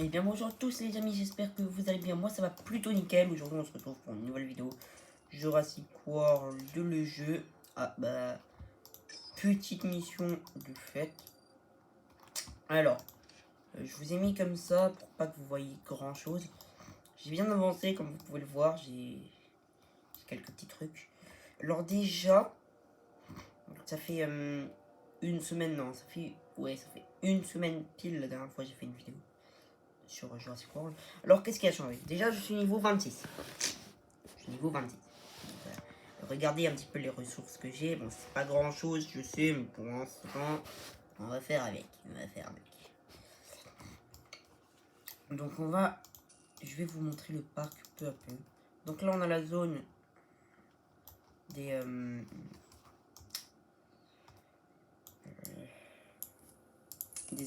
Et bien bonjour à tous les amis, j'espère que vous allez bien. Moi ça va plutôt nickel. Aujourd'hui on se retrouve pour une nouvelle vidéo Jurassic World de le jeu. Ah bah petite mission de fête. Alors je vous ai mis comme ça pour pas que vous voyez grand chose. J'ai bien avancé comme vous pouvez le voir, j'ai quelques petits trucs. Alors déjà ça fait une semaine, non ça fait une semaine pile la dernière fois j'ai fait une vidéo sur Jurassic World. Alors qu'est-ce qui a changé? Déjà je suis niveau 26. Je suis niveau 26. Regardez un petit peu les ressources que j'ai. Bon, c'est pas grand chose, je sais, mais pour l'instant, on va faire avec. Donc je vais vous montrer le parc peu à peu. Donc là, on a la zone des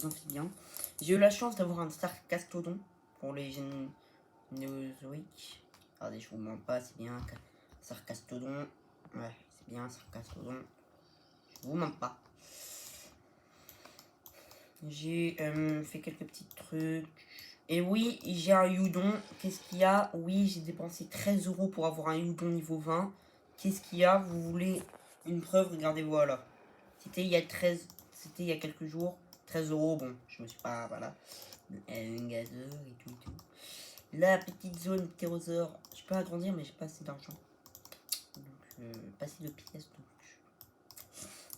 amphibiens. J'ai eu la chance d'avoir un sarcastodon pour les génozoïques. Regardez, je vous mens pas, c'est bien sarcastodon. Ouais, c'est bien sarcastodon. Je vous mens pas. J'ai fait quelques petits trucs. Et oui, j'ai un Youdon. Qu'est-ce qu'il y a? Oui, j'ai dépensé 13 € pour avoir un Youdon niveau 20. Qu'est-ce qu'il y a? Vous voulez une preuve? Regardez, voilà. C'était il y a quelques jours. 13 €. Bon, je me suis pas. Voilà. Un gazeur et tout. La petite zone ptérosaure. Je peux agrandir, mais j'ai pas assez d'argent. Donc, pas assez de pièces. Donc,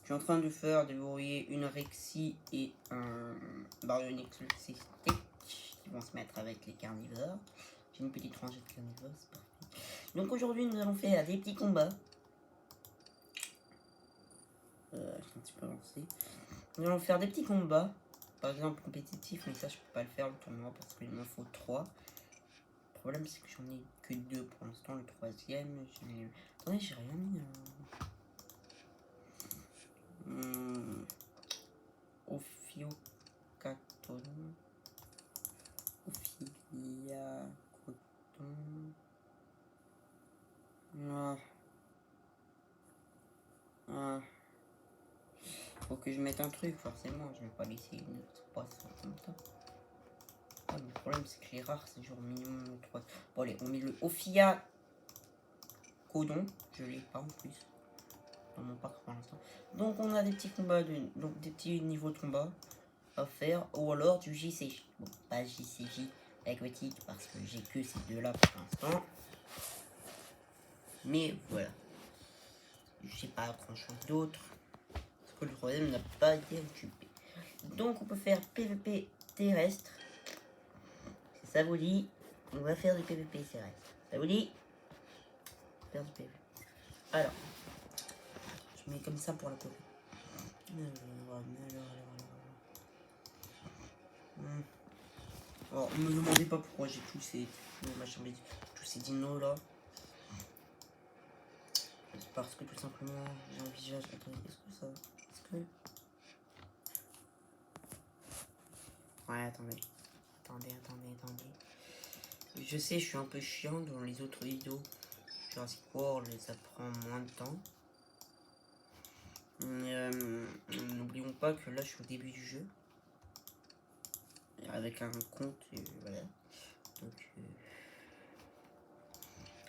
je suis en train de faire déverrouiller une Rexy et un Baryonyx qui vont se mettre avec les carnivores. J'ai une petite rangée de carnivores, c'est parfait. Donc aujourd'hui nous allons faire des petits combats. Je suis un petit peu avancé. Nous allons faire des petits combats. Par exemple compétitif, mais ça je peux pas le faire le tournoi parce qu'il m'en faut 3. Le problème c'est que j'en ai que 2 pour l'instant. Le troisième, attendez, j'ai rien mis. Ophiocatodon. Ophilia coton. Faut que je mette un truc, forcément. Je vais pas laisser une autre poisson comme ça. Ah, le problème, c'est que les rares, c'est genre minimum 3. Bon, allez, on met le Ophia Codon. Je l'ai pas en plus dans mon parc pour l'instant. Donc, on a des petits combats, donc des petits niveaux de combat à faire. Ou alors du JCJ. Bon, pas JCJ aquatique parce que j'ai que ces deux-là pour l'instant. Mais voilà. Je sais pas grand chose d'autre. Parce que le troisième n'a pas été occupé. Donc on peut faire PVP terrestre. Si ça vous dit, on va faire du PVP terrestre. Ça vous dit? Faire du PVP. Alors, je mets comme ça pour la PVP. Alors, me demandez pas pourquoi j'ai tous ces dinos là. C'est parce que tout simplement j'ai un visage. Attendez, est-ce que ça. Est-ce que. Ouais, attendez. Je sais, je suis un peu chiant dans les autres vidéos. Jurassic World, ça prend moins de temps. N'oublions pas que là, je suis au début du jeu. Avec un compte, voilà. Donc,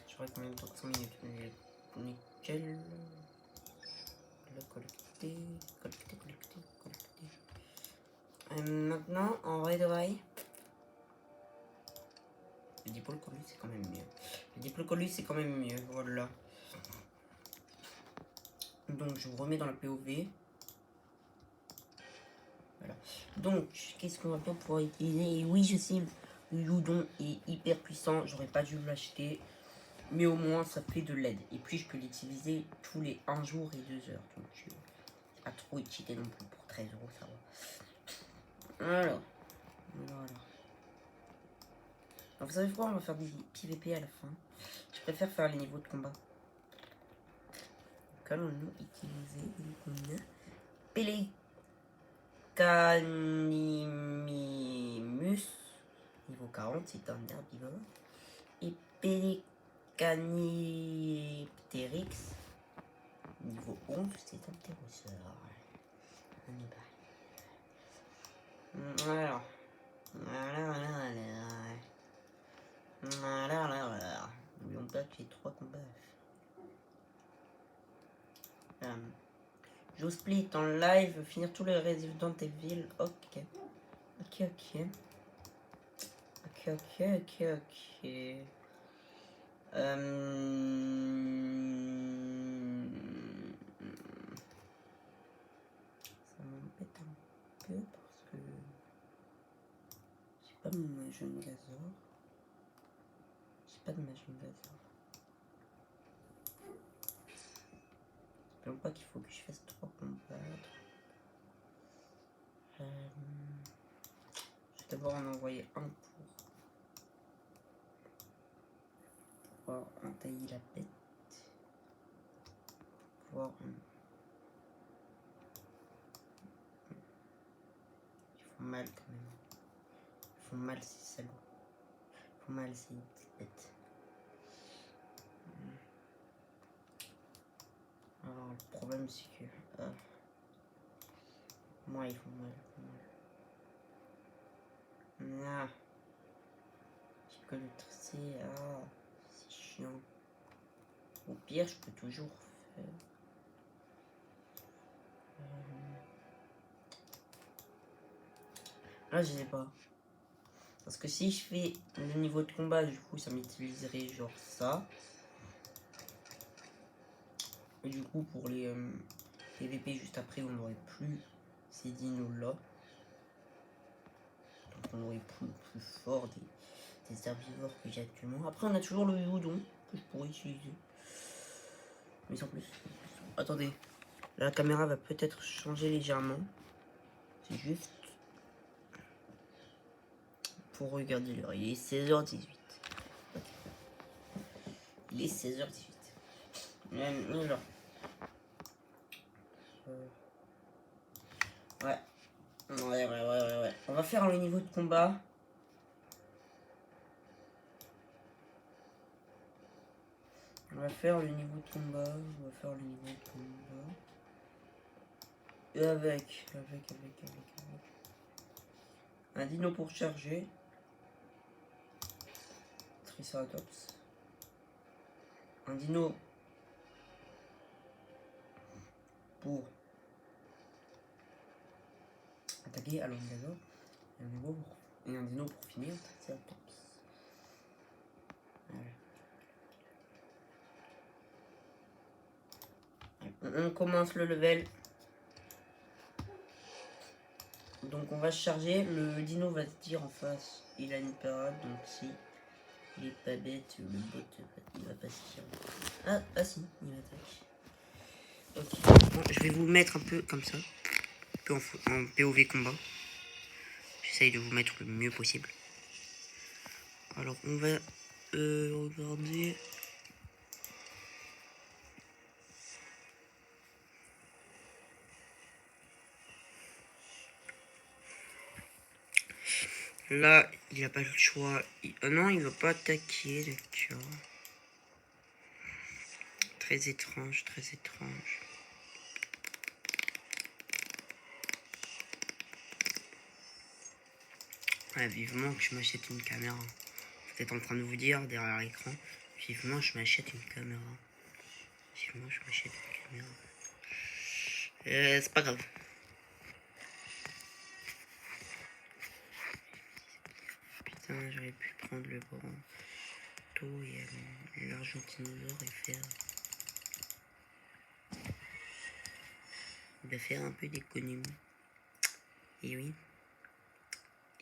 j'aurais combien de temps? 100 minutes. Nickel. La collecter. Maintenant, en vrai de vrai, le Diplodocus c'est quand même mieux. Le Diplodocus c'est quand même mieux, voilà. Donc je vous remets dans la POV. Voilà. Donc, qu'est-ce qu'on va pas pouvoir utiliser? Et oui, je sais, le Youdon est hyper puissant. J'aurais pas dû l'acheter. Mais au moins, ça fait de l'aide. Et puis, je peux l'utiliser tous les 1 jour et 2 heures. Donc, pas trop utile non plus pour 13 €, ça va. Alors, vous savez quoi? On va faire des PVP à la fin. Je préfère faire les niveaux de combat. Qu'allons-nous utiliser? Pelecanimus, niveau 40, c'est un herbivore. Et Pelecanipteryx, niveau 11, c'est un ptérosaure. Alors, voilà. vidéo split en live, finir tous les Resident Evil. Ok. Ok, ok. Ok, ok, ok, ok. Ça m'embête un peu parce que j'ai pas mon jeune gazor. J'ai pas de ma jeune gazor. Je ne pas qu'il faut que je fasse 3 combats. Je vais d'abord en envoyer un pour pouvoir entailler la bête. Pouvoir ils font mal quand même. Ils font mal ces salauds. Ils font mal ces petites bêtes. Alors le problème c'est que moi ils font mal. Ah, j'ai que le tresser. Ah, c'est chiant. Au pire, je peux toujours faire. Là, je sais pas. Parce que si je fais le niveau de combat, du coup, ça m'utiliserait genre ça. Et du coup, pour les PVP juste après, on n'aurait plus ces dinos là. Donc, on aurait plus fort des herbivores que j'ai actuellement. Après, on a toujours le Youdon que je pourrais utiliser. Mais sans plus. Attendez. La caméra va peut-être changer légèrement. C'est juste pour regarder l'heure. Il est 16h18. Okay. Il est 16h18. Alors. Ouais. Ouais. On va faire le niveau de combat. On va faire le niveau de combat. Et avec un dino pour charger. Triceratops. Un dino pour attaquer à l'Angazor. Et un dino pour finir. Triceratops. Voilà. On commence le level. Donc on va charger. Le dino va se dire en face. Il a une parade. Donc si il est pas bête, le bot il va pas se tirer. Ah si, il attaque. Ok. Bon, je vais vous mettre un peu comme ça. Un peu en POV combat. J'essaye de vous mettre le mieux possible. Alors on va regarder. Là, il n'a pas le choix. Non, il va pas attaquer, d'accord. Très étrange, très étrange. Ouais, vivement que je m'achète une caméra. Vous êtes en train de vous dire derrière l'écran, vivement je m'achète une caméra. Vivement je m'achète une caméra. C'est pas grave. Putain, j'aurais pu prendre le Branto et l'Argentinosaure et faire... Il va faire un peu d'économie. Et oui.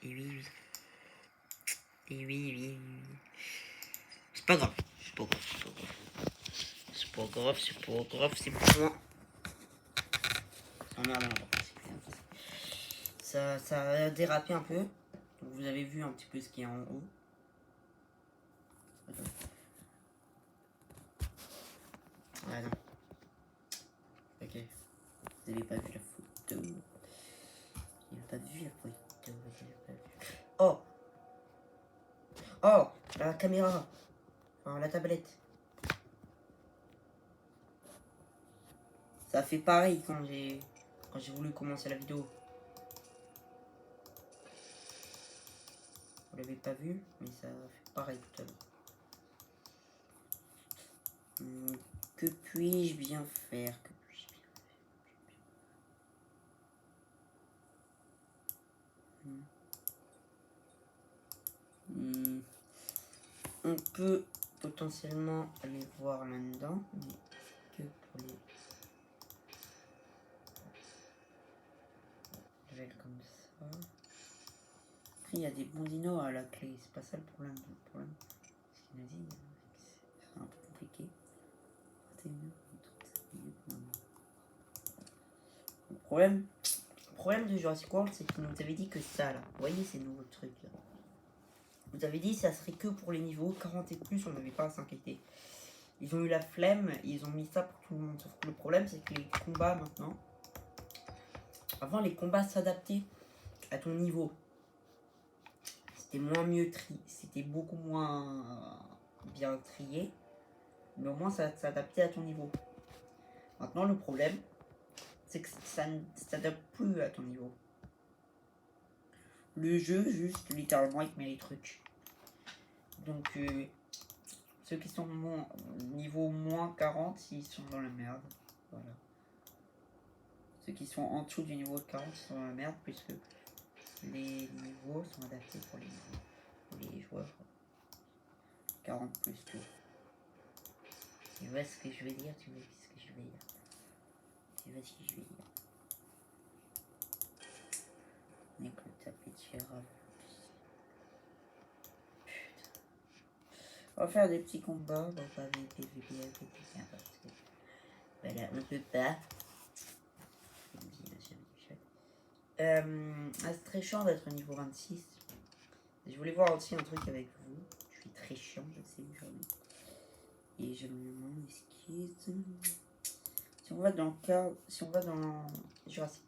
Et oui. Et oui. C'est pas grave. C'est pas grave. C'est pour moi. Oh merde, ça a dérapé un peu. Donc vous avez vu un petit peu ce qu'il y a en haut. Voilà. Ok. Vous n'avez pas vu la photo. Oh, la caméra. Enfin, la tablette. Ça a fait pareil quand j'ai voulu commencer la vidéo. Vous l'avez pas vu, mais ça a fait pareil tout à l'heure. Que puis-je bien faire? On peut potentiellement aller voir là-dedans, mais que pour les levels comme ça. Après, il y a des bons dinos à la clé, c'est pas ça le problème. Le problème, c'est qu'il a dit, c'est un peu compliqué. Le problème de Jurassic World, c'est qu'il nous avait dit que ça là. Vous voyez ces nouveaux trucs là. Vous avez dit que ça serait que pour les niveaux 40 et plus, on n'avait pas à s'inquiéter. Ils ont eu la flemme, ils ont mis ça pour tout le monde. Sauf que le problème, c'est que les combats maintenant. Avant, les combats s'adaptaient à ton niveau. C'était moins mieux trié, c'était beaucoup moins bien trié. Mais au moins, ça s'adaptait à ton niveau. Maintenant, le problème, c'est que ça ne s'adapte plus à ton niveau. Le jeu, juste littéralement, il te met les trucs. Donc, ceux qui sont niveau moins 40, ils sont dans la merde. Voilà. Ceux qui sont en dessous du niveau de 40 sont dans la merde, puisque les niveaux sont adaptés pour les joueurs 40 plus tout. Tu vois ce que je veux dire? Tu vois ce que je veux dire? Tu vois ce que je veux dire? Écoute, ta petite robe. Putain. On va faire des petits combats. On va pas PVP avec quelqu'un parce que voilà, on peut pas. C'est très chiant d'être niveau 26. Je voulais voir aussi un truc avec vous. Je suis très chiant, je sais aujourd'hui. Et je me esquisse. Si on va dans Jurassic,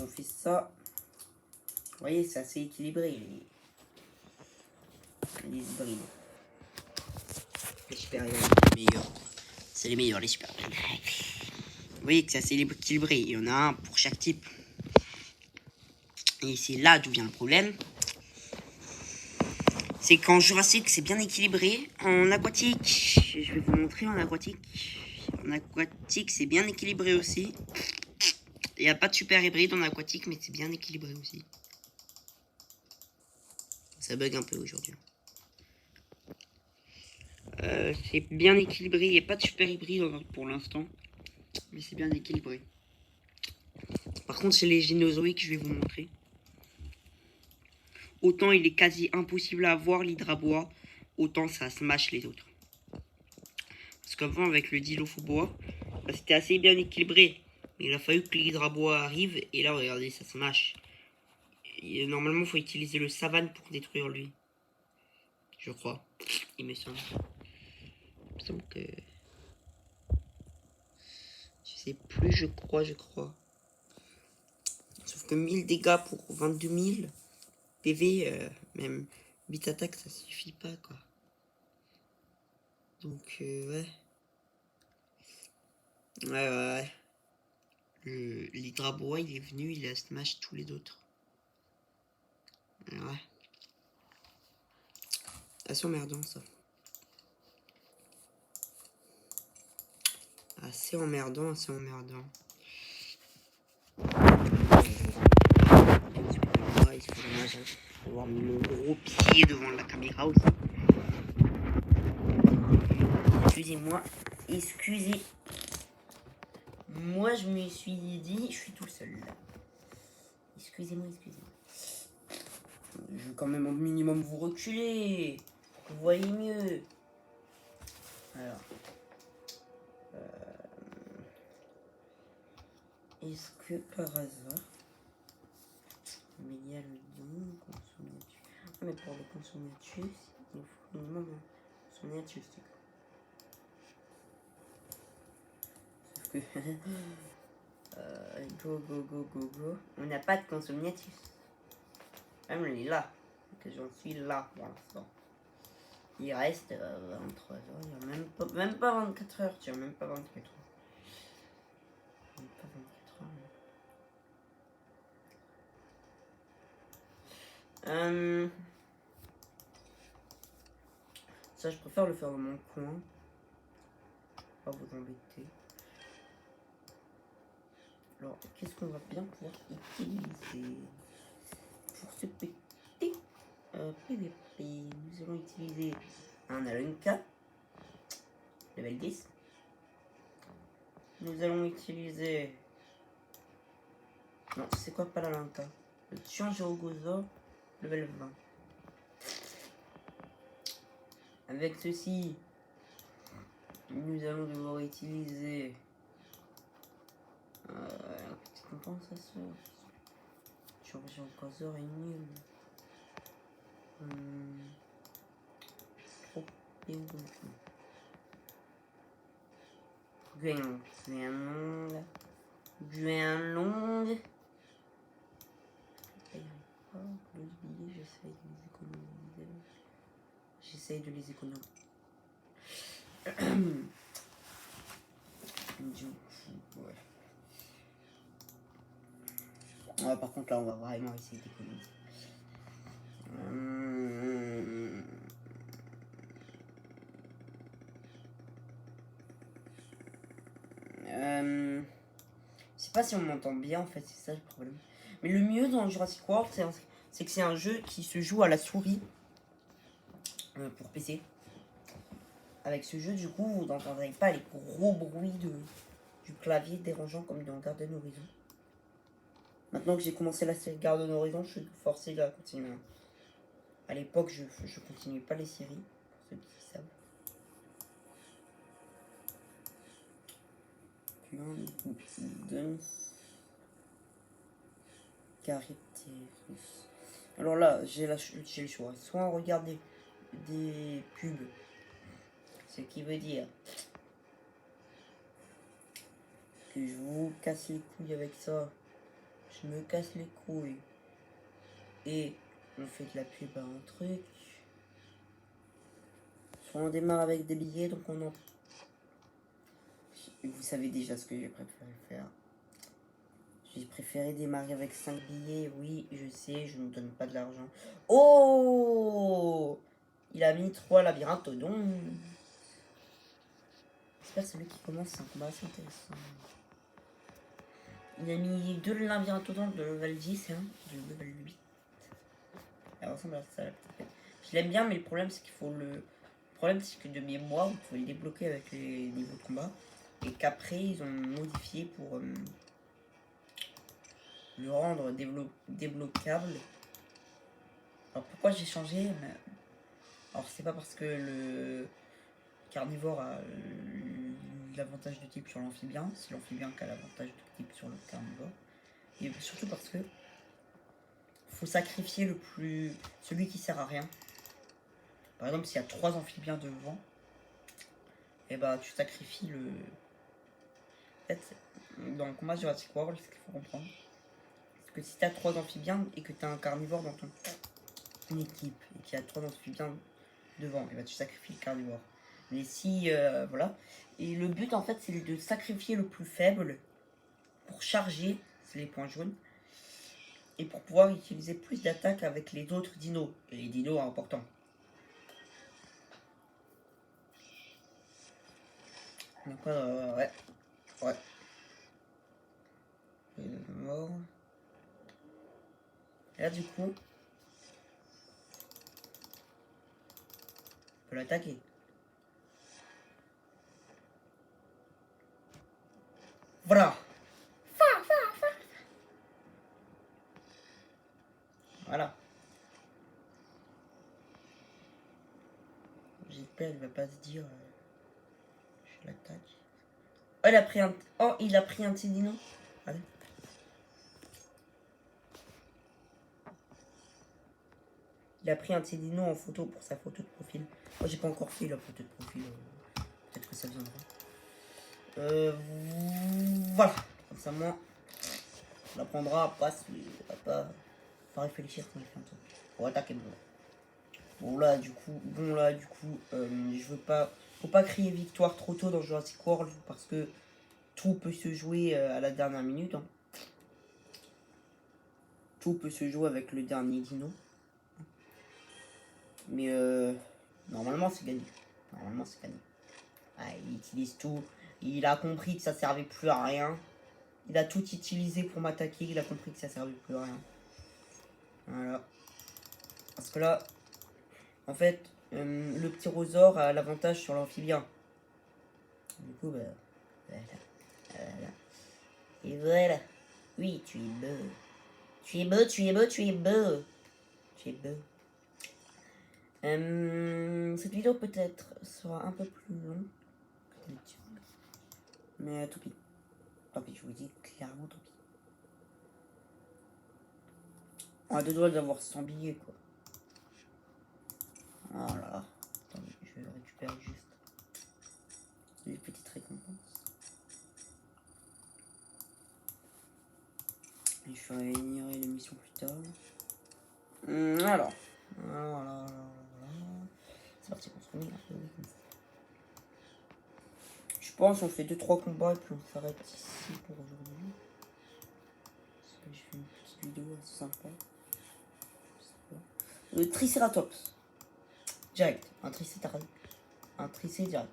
on fait ça. Vous voyez, c'est assez équilibré les hybrides. Les super les meilleurs. C'est les meilleurs les super. Vous voyez que c'est assez équilibré. Il y en a un pour chaque type. Et c'est là d'où vient le problème. C'est qu'en Jurassic, c'est bien équilibré. En aquatique, je vais vous montrer en aquatique. En aquatique, c'est bien équilibré aussi. Il n'y a pas de super hybride en aquatique, mais c'est bien équilibré aussi. Ça bug un peu aujourd'hui. C'est bien équilibré. Il n'y a pas de super hybride pour l'instant. Mais c'est bien équilibré. Par contre, c'est les gynozoïques que je vais vous montrer. Autant il est quasi impossible à avoir l'hydrabois, autant ça smash les autres. Parce qu'avant, avec le dilophoboa, c'était assez bien équilibré. Mais il a fallu que l'hydrabois arrive, et là, regardez, ça smash. Et normalement, il faut utiliser le savane pour détruire lui. Je crois. Il me semble. Il me semble que... Je sais plus, je crois. Sauf que 1000 dégâts pour 22 000 PV, même 8 attaques, ça suffit pas, quoi. Donc, ouais. Ouais. L'hydrabois, il est venu, il a smash tous les autres. Ouais. Assez emmerdant, ça. Assez emmerdant. Excusez-moi, j'ai avoir mis mon gros pied devant la caméra aussi. Excusez. Moi, je me suis dit, je suis tout seul là. Excusez-moi. Je vais quand même au minimum vous reculer. Vous voyez mieux. Alors. Est-ce que par hasard. Mais il y a le don, consommatus. Ah, mais pour le consommatus, il faut minimum un consommatus. Sauf que. Go. On n'a pas de consommatus. Ah, mais il est là. Que j'en suis là pour l'instant. Il reste 23 heures. Il n'y a même pas 24 heures. Tu as même pas 24 heures. Même pas 24 heures. Ça, je préfère le faire dans mon coin. Pas vous embêter. Alors, qu'est-ce qu'on va bien pouvoir utiliser pour ce petit PVP? Nous allons utiliser un Alenka, level 10. Nous allons utiliser... Non, c'est quoi pas l'Alenka? Le Tianjorogozo, level 20. Avec ceci, nous allons devoir utiliser... petite compensation. Tianjorogozo est nul. Trop bien. Guanlong. J'essaye de les économiser. Du coup, ouais. Ouais, par contre, là, on va vraiment essayer d'économiser. Je sais pas si on m'entend bien, en fait, c'est ça le problème. Mais le mieux dans Jurassic World, c'est que c'est un jeu qui se joue à la souris pour PC. Avec ce jeu, du coup, vous n'entendrez pas les gros bruits du clavier dérangeant comme dans Garden Horizon. Maintenant que j'ai commencé la série Garden Horizon, je suis forcé à continuer. À l'époque, je continuais pas les séries, pour ceux qui savent. Alors là, j'ai le choix. Soit regarder des pubs, ce qui veut dire que je vous casse les couilles avec ça. Je me casse les couilles. Et on fait de la pub à un truc. Soit on démarre avec des billets, donc on en... Vous savez déjà ce que j'ai préféré faire. J'ai préféré démarrer avec 5 billets. Oui, je sais, je ne donne pas de l'argent. Oh! Il a mis 3 labyrinthes, donc... J'espère que celui qui commence, c'est un combat assez intéressant. Il a mis 2 labyrinthodontes de level 10 et un de level 8. Elle ressemble à ça. Je l'aime bien, mais le problème, c'est qu'il faut le... Le problème, c'est que de mémoire, vous pouvez le débloquer avec les niveaux de combat. Et qu'après, ils ont modifié pour le rendre débloquable. Alors, pourquoi j'ai changé? Alors, c'est pas parce que le carnivore a l'avantage de type sur l'amphibien. C'est l'amphibien qui a l'avantage de type sur le carnivore. Et surtout parce que faut sacrifier celui qui sert à rien. Par exemple, s'il y a 3 amphibiens devant, et bah tu sacrifies le... En fait, dans le combat Jurassic World, ce qu'il faut comprendre, c'est que si tu as 3 amphibiens et que tu as un carnivore dans ton équipe et qu'il y a 3 amphibiens devant, et bah tu sacrifies le carnivore. Mais si, voilà. Et le but en fait, c'est de sacrifier le plus faible pour charger, c'est les points jaunes, et pour pouvoir utiliser plus d'attaques avec les autres dinos. Et les dinos importants. Donc ouais. Ouais. Il est mort. Et là du coup, on peut l'attaquer. Voilà. Voilà. J'espère qu'il va pas se dire je l'attaque. Oh, il a pris un... Oh, il a pris un petit dino. Allez. Il a pris un petit dino en photo pour sa photo de profil. Moi, j'ai pas encore fait la photo de profil. Peut-être que ça viendra. Voilà. Comme ça, moi, on la prendra à pas réfléchir quand il fait un truc. Pour attaquer bon. Bon là du coup, je veux pas. Faut pas crier victoire trop tôt dans Jurassic World parce que tout peut se jouer à la dernière minute. Hein. Tout peut se jouer avec le dernier dino. Mais normalement c'est gagné. Ah, il utilise tout. Il a compris que ça servait plus à rien. Il a tout utilisé pour m'attaquer. Il a compris que ça servait plus à rien. Voilà. Parce que là, en fait, le petit Pterosaure a l'avantage sur l'amphibien. Du coup, bah, voilà. Voilà. Et voilà. Oui, tu es beau. Tu es beau, tu es beau, tu es beau. Tu es beau. Cette vidéo peut-être sera un peu plus longue. Mais tant pis. Tant pis, je vous dis clairement tant pis. On a deux doigts d'avoir 100 billets, quoi. Voilà. Attendez, je vais récupérer juste les petites récompenses. Et je ferai l'émission plus tard. Alors. Voilà. C'est parti pour se remettre un peu comme ça. Je pense qu'on fait 2-3 combats et puis on s'arrête ici pour aujourd'hui. Parce que je fais une petite vidéo assez sympa. Le Triceratops. Direct. Un Triceratops. Un Tricé direct.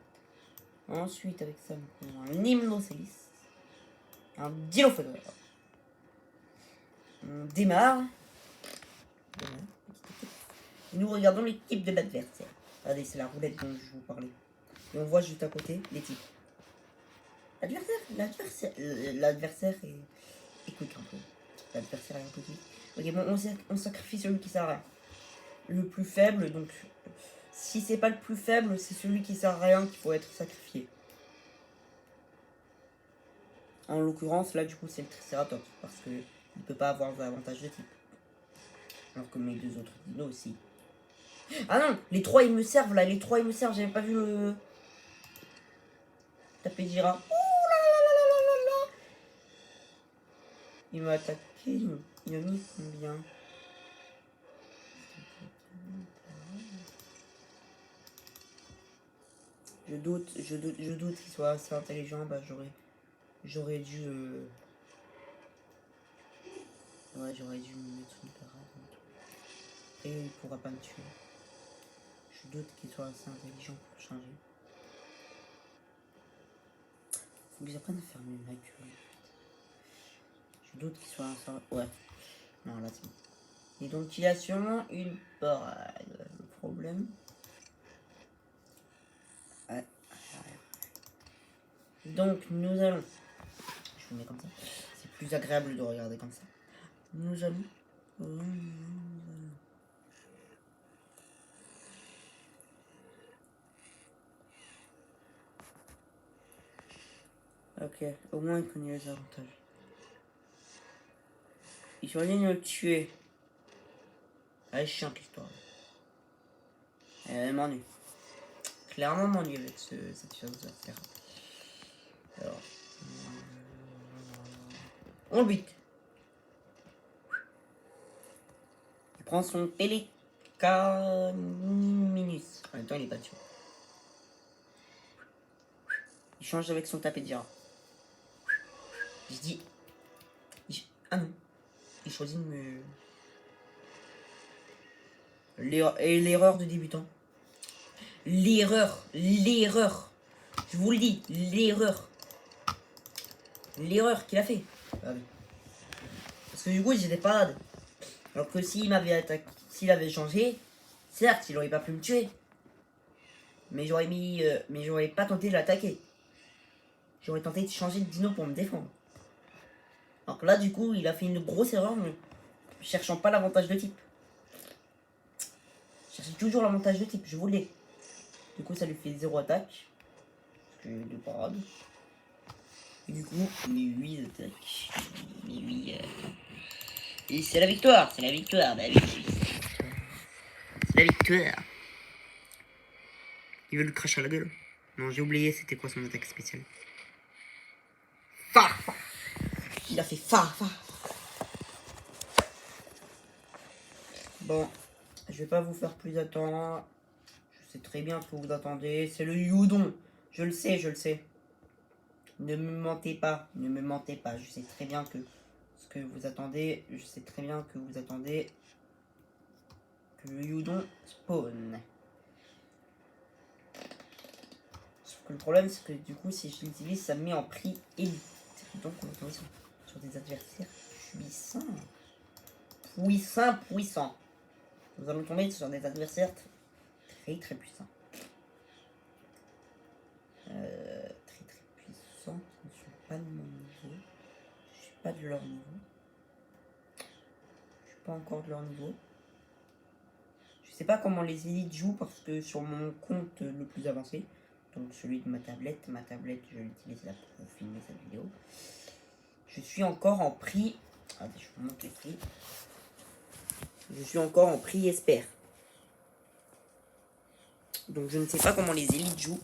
Ensuite, avec ça, on a un Hymenocélis. Un Dilophosaure. On démarre. Et nous regardons les types de l'adversaire. Regardez, c'est la roulette dont je vous parlais. Et on voit juste à côté les types. L'adversaire est quick un peu. L'adversaire est un peu quick. Ok, bon, on sacrifie celui qui sert à rien. Le plus faible, donc si c'est pas le plus faible, c'est celui qui sert à rien qu'il faut être sacrifié. En l'occurrence, là du coup c'est le Triceratops, parce que il peut pas avoir d'avantage de type. Alors que mes deux autres dinos aussi. Ah non, les trois ils me servent là, les trois ils me servent, j'avais pas vu le... Tapejira. Il m'a attaqué, il a mis combien? Je doute qu'il soit assez intelligent, bah j'aurais dû... Ouais, j'aurais dû me mettre une parade. Et il pourra pas me tuer. Je doute qu'il soit assez intelligent pour changer. Faut que j'apprenne à faire mieux la gueule. Je doute qu'il soit assez... Ouais. Non, là c'est bon. Et donc il a sûrement une parade. Le problème... Ouais. Donc nous allons... Je vous mets comme ça. C'est plus agréable de regarder comme ça. Nous allons... Ok, au moins il connaît les avantages. Il choisit de me tuer. Elle est chiante l'histoire. Elle m'ennuie. Clairement m'ennuie avec cette chose à faire. Alors... On bute. Il prend son Pelicaminus. En même temps il est pas dessus. Il change avec son Tapejara. Je dis... Ah non. Il choisit de me... L'erreur de débutant. L'erreur. Je vous le dis, l'erreur. L'erreur qu'il a fait. Ah oui. Parce que du coup, j'étais parade. Alors que s'il m'avait attaqué, s'il avait changé, certes, il aurait pas pu me tuer. Mais j'aurais pas tenté de l'attaquer. J'aurais tenté de changer de dino pour me défendre. Alors que là, du coup, il a fait une grosse erreur, mais cherchant pas l'avantage de type. Cherchez toujours l'avantage de type, je vous le dis. Du coup, ça lui fait 0 attaque. Parce que de parade. Et du coup, les 8 attaques. Les 8. Et c'est la victoire, bah oui. C'est la victoire. Il veut lui cracher à la gueule. Non, j'ai oublié c'était quoi son attaque spéciale. Fa. Il a fait fa. Bon, je vais pas vous faire plus attendre. Je sais très bien ce que vous attendez. C'est le Youdon. Je le sais. Ne me mentez pas. Je sais très bien que ce que vous attendez. Que le Youdon spawn. Sauf que le problème, c'est que du coup, si je l'utilise, ça me met en prix élite. Donc on va tomber sur des adversaires puissants. Nous allons tomber sur des adversaires très puissants. Très puissants, qui ne sont pas de mon niveau. Je suis pas de leur niveau. Je suis pas encore de leur niveau. Je sais pas comment les élites jouent parce que sur mon compte le plus avancé, donc celui de ma tablette je l'utilise là pour filmer cette vidéo. Je suis encore en prix. Attends, je vous montre les prix. Je suis encore en prix Esper. Donc je ne sais pas comment les élites jouent.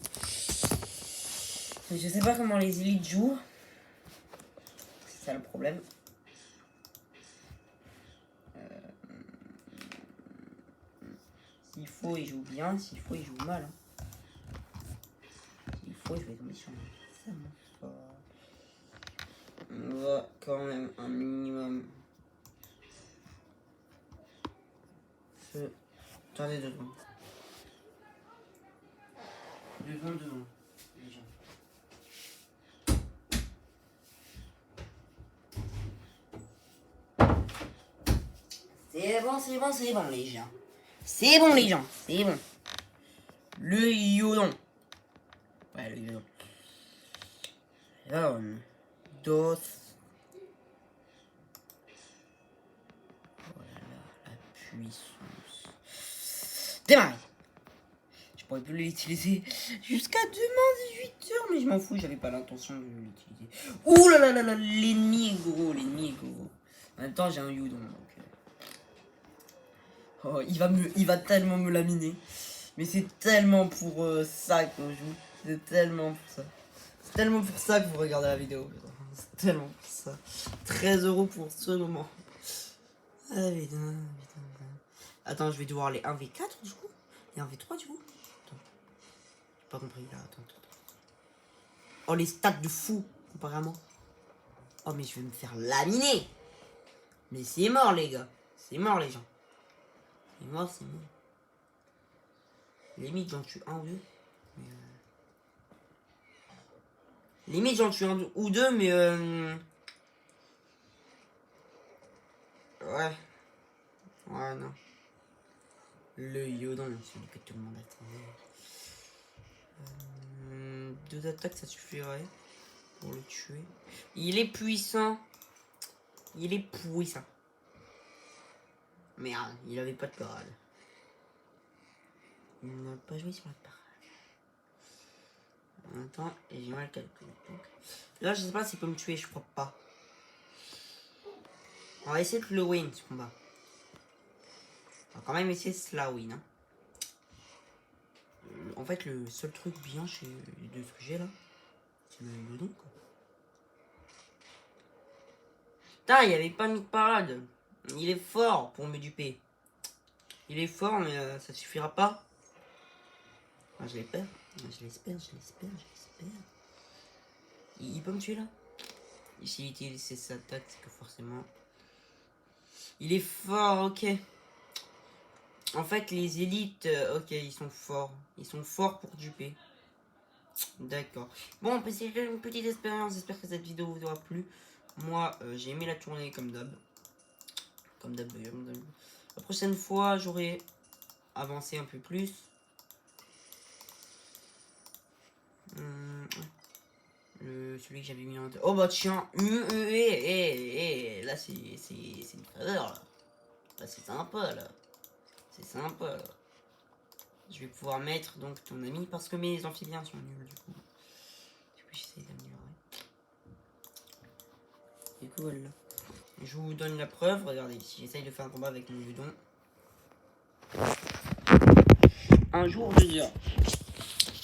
C'est ça le problème. S'il faut, il joue bien. S'il faut, il joue mal. Hein. S'il faut, je vais tomber sur ça. On va quand même un minimum. Attendez 2 secondes. 2 secondes. C'est bon les gens. C'est bon. Le Yodon. Ouais, le Yodon. Dos. Voilà la puissance. Démarrer. Je pourrais plus l'utiliser jusqu'à demain 18h, mais je m'en fous, j'avais pas l'intention de l'utiliser. Ouh là là, l'ennemi est gros. En même temps, j'ai un Yodon, donc... Oh, il va tellement me laminer. Mais c'est tellement pour ça qu'on joue. C'est tellement pour ça. C'est tellement pour ça que vous regardez la vidéo. C'est tellement pour ça. 13 € pour ce moment. Ah, putain. Attends, je vais devoir les 1v4 du coup. Et 1v3 du coup. Attends. J'ai pas compris là. Attends. Oh, les stats de fou comparé à moi. Oh, mais je vais me faire laminer. Mais c'est mort, les gars. C'est mort, les gens. C'est mort. Limite, j'en tue un ou deux. Mais limite, j'en tue un ou deux, mais ouais. Ouais, non. Le Yodon, celui que tout le monde attendait. 2 attaques, ça suffirait pour le tuer. Il est puissant. Merde, il avait pas de parade. Il n'a pas joué sur la parade. Attends, et j'ai mal calculé. Donc, là, je sais pas s'il peut me tuer, je crois pas. On va essayer de le win ce combat. On va quand même essayer de se la win. Hein. En fait, le seul truc bien chez les deux que j'ai là, c'est le don quoi. Putain, il avait pas mis de parade. Il est fort pour me duper. Il est fort, mais ça suffira pas. Ah, je l'espère. Il peut me tuer là. S'il utilise ses attaques, c'est que forcément... Il est fort, ok. En fait, les élites, ok, ils sont forts. Ils sont forts pour duper. D'accord. Bon, c'est une petite expérience. J'espère que cette vidéo vous aura plu. Moi, j'ai aimé la tournée comme d'hab. La prochaine fois, j'aurai avancé un peu plus. Celui que j'avais mis en tête. Oh bah tiens. Là, c'est une faveur, là. Là, c'est sympa, là. Je vais pouvoir mettre donc ton ami parce que mes amphibiens sont nuls du coup. J'essaie d'améliorer. Du coup voilà. Je vous donne la preuve. Regardez, si j'essaye de faire un combat avec mon Yodon. Un jour, 2 heures.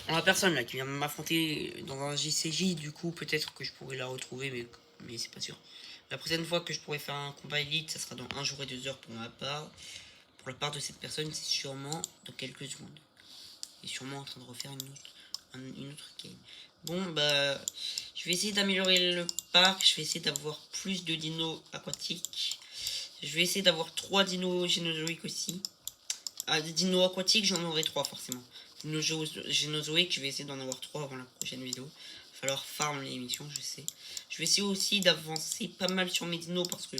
On a personne là qui vient m'affronter dans un JCJ. Du coup, peut-être que je pourrais la retrouver, mais c'est pas sûr. La prochaine fois que je pourrai faire un combat élite, ça sera dans 1 jour et 2 heures pour ma part. Pour la part de cette personne, c'est sûrement dans quelques secondes. Et sûrement en train de refaire une autre game. Bon, bah, je vais essayer d'améliorer le parc. Je vais essayer d'avoir plus de dinos aquatiques. Je vais essayer d'avoir 3 dinos génozoïques aussi. Ah, des dinos aquatiques, j'en aurai 3 forcément. Dinos génozoïques, je vais essayer d'en avoir 3 avant la prochaine vidéo. falloir farm les missions, je sais. Je vais essayer aussi d'avancer pas mal sur mes dinos parce que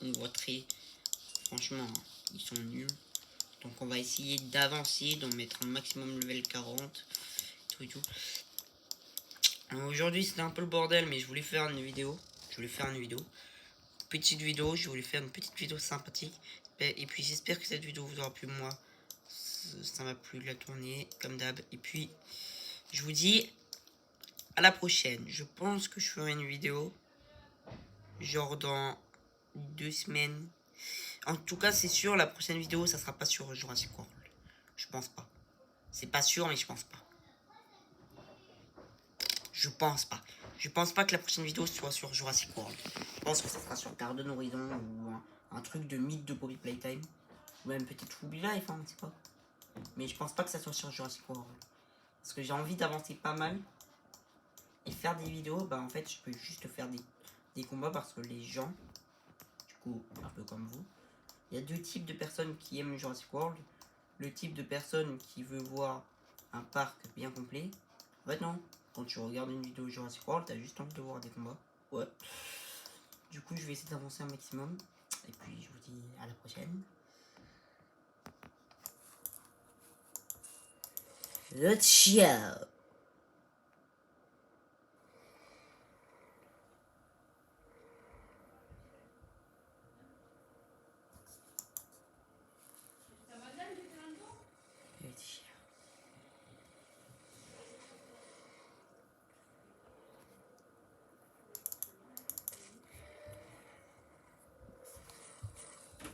on voit très... Franchement, ils sont nuls. Donc on va essayer d'avancer, d'en mettre un maximum level 40. Tout et tout. Aujourd'hui c'était un peu le bordel, mais je voulais faire une vidéo. Petite vidéo, je voulais faire une petite vidéo sympathique. Et puis j'espère que cette vidéo vous aura plu. Moi, ça m'a plu de la tourner, comme d'hab. Et puis, je vous dis à la prochaine. Je pense que je ferai une vidéo, genre dans 2 semaines. En tout cas, c'est sûr, la prochaine vidéo, ça sera pas sur Jurassic World. Je pense pas. C'est pas sûr, mais je pense pas. Je pense pas que la prochaine vidéo soit sur Jurassic World. Je pense que ça sera sur Garden Horizon ou un truc de mythe de Poppy Playtime. Ou même peut-être Ruby Life, hein, c'est pas. Mais je pense pas que ça soit sur Jurassic World. Parce que j'ai envie d'avancer pas mal. Et faire des vidéos, bah en fait, je peux juste faire des combats parce que les gens, du coup, un peu comme vous, il y a 2 types de personnes qui aiment Jurassic World. Le type de personne qui veut voir un parc bien complet. En fait, non. Quand tu regardes une vidéo Jurassic World, t'as juste envie de voir des combats. Ouais. Du coup, je vais essayer d'avancer un maximum. Et puis, je vous dis à la prochaine. Ciao.